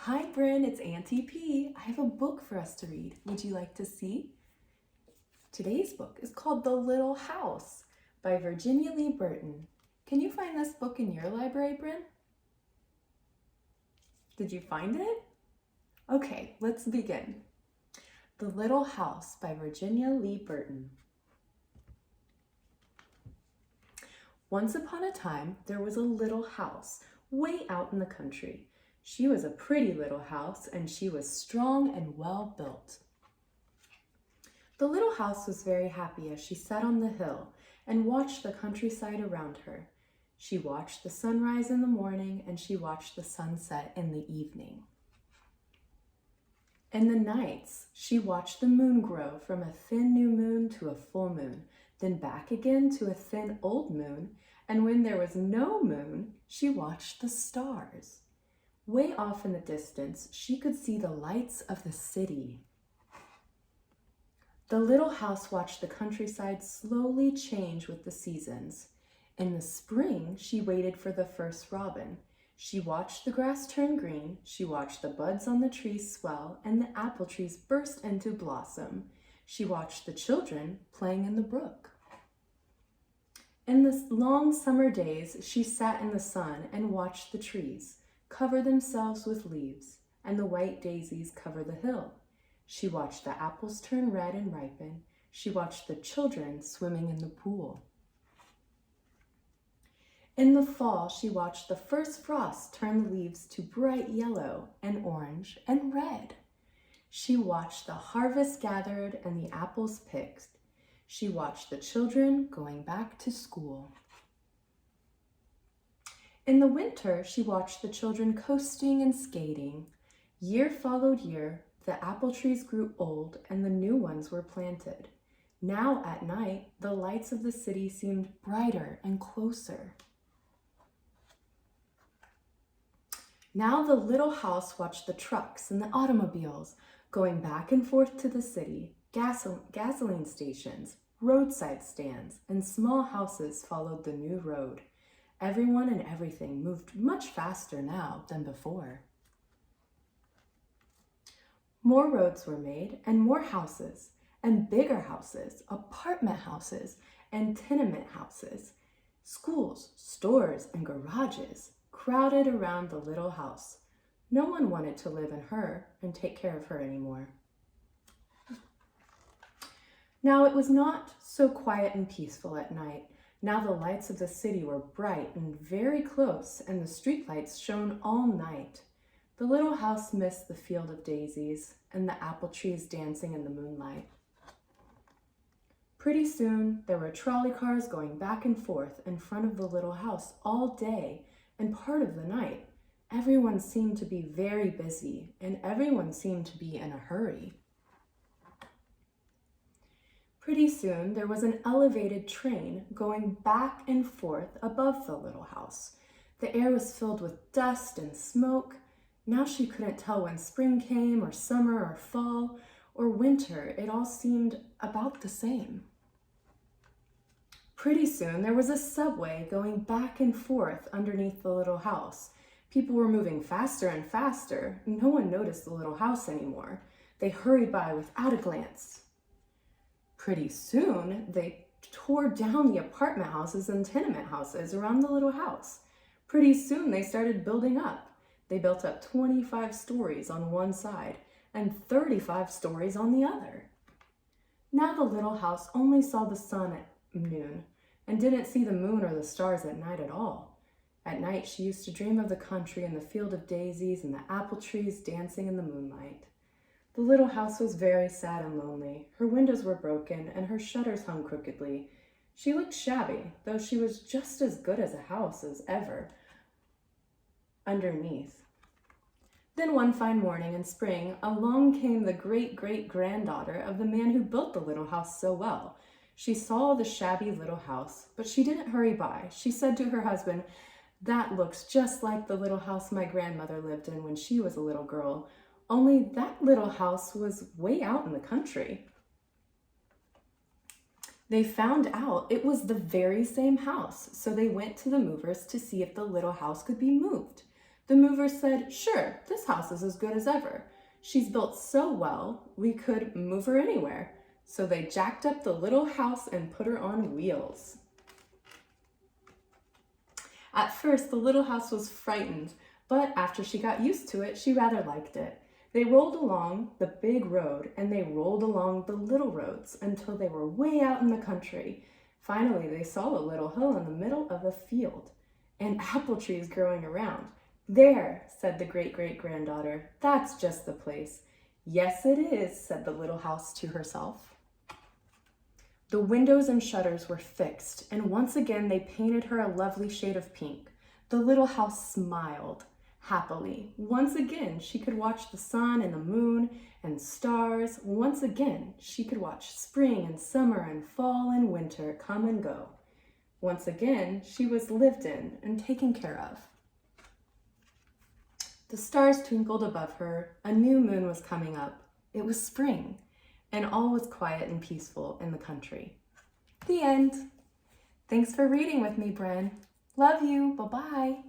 Hi, Bryn, it's Auntie P. I have a book for us to read. Would you like to see? Today's book is called The Little House by Virginia Lee Burton. Can you find this book in your library, Bryn? Did you find it? Okay, let's begin. The Little House by Virginia Lee Burton. Once upon a time, there was a little house way out in the country. She was a pretty little house, and she was strong and well built. The little house was very happy as she sat on the hill and watched the countryside around her. She watched the sunrise in the morning, and she watched the sunset in the evening. In the nights, she watched the moon grow from a thin new moon to a full moon, then back again to a thin old moon, and when there was no moon, she watched the stars. Way off in the distance, she could see the lights of the city. The little house watched the countryside slowly change with the seasons. In the spring, she waited for the first robin. She watched the grass turn green, she watched the buds on the trees swell, and the apple trees burst into blossom. She watched the children playing in the brook. In the long summer days, she sat in the sun and watched the trees cover themselves with leaves, and the white daisies cover the hill. She watched the apples turn red and ripen. She watched the children swimming in the pool. In the fall, she watched the first frost turn the leaves to bright yellow and orange and red. She watched the harvest gathered and the apples picked. She watched the children going back to school. In the winter, she watched the children coasting and skating. Year followed year, the apple trees grew old and the new ones were planted. Now at night, the lights of the city seemed brighter and closer. Now the little house watched the trucks and the automobiles going back and forth to the city. Gasoline stations, roadside stands, and small houses followed the new road. Everyone and everything moved much faster now than before. More roads were made, and more houses, and bigger houses, apartment houses, and tenement houses. Schools, stores, and garages crowded around the little house. No one wanted to live in her and take care of her anymore. Now it was not so quiet and peaceful at night. Now the lights of the city were bright and very close, and the streetlights shone all night. The little house missed the field of daisies and the apple trees dancing in the moonlight. Pretty soon, there were trolley cars going back and forth in front of the little house all day and part of the night. Everyone seemed to be very busy, and everyone seemed to be in a hurry. Pretty soon, there was an elevated train going back and forth above the little house. The air was filled with dust and smoke. Now she couldn't tell when spring came, or summer, or fall, or winter. It all seemed about the same. Pretty soon, there was a subway going back and forth underneath the little house. People were moving faster and faster. No one noticed the little house anymore. They hurried by without a glance. Pretty soon, they tore down the apartment houses and tenement houses around the little house. Pretty soon, they started building up. They built up 25 stories on one side and 35 stories on the other. Now the little house only saw the sun at noon and didn't see the moon or the stars at night at all. At night, she used to dream of the country and the field of daisies and the apple trees dancing in the moonlight. The little house was very sad and lonely. Her windows were broken and her shutters hung crookedly. She looked shabby, though she was just as good as a house as ever underneath. Then one fine morning in spring, along came the great-great-granddaughter of the man who built the little house so well. She saw the shabby little house, but she didn't hurry by. She said to her husband, "That looks just like the little house my grandmother lived in when she was a little girl. Only that little house was way out in the country." They found out it was the very same house, so they went to the movers to see if the little house could be moved. The mover said, "Sure, this house is as good as ever. She's built so well, we could move her anywhere." So they jacked up the little house and put her on wheels. At first, the little house was frightened, but after she got used to it, she rather liked it. They rolled along the big road and they rolled along the little roads until they were way out in the country. Finally, they saw a little hill in the middle of a field and apple trees growing around. "There," said the great-great-granddaughter, "that's just the place." "Yes, it is," said the little house to herself. The windows and shutters were fixed, and once again they painted her a lovely shade of pink. The little house smiled happily. Once again, she could watch the sun and the moon and stars. Once again, she could watch spring and summer and fall and winter come and go. Once again, she was lived in and taken care of. The stars twinkled above her. A new moon was coming up. It was spring, and all was quiet and peaceful in the country. The end. Thanks for reading with me, Bren. Love you. Bye-bye.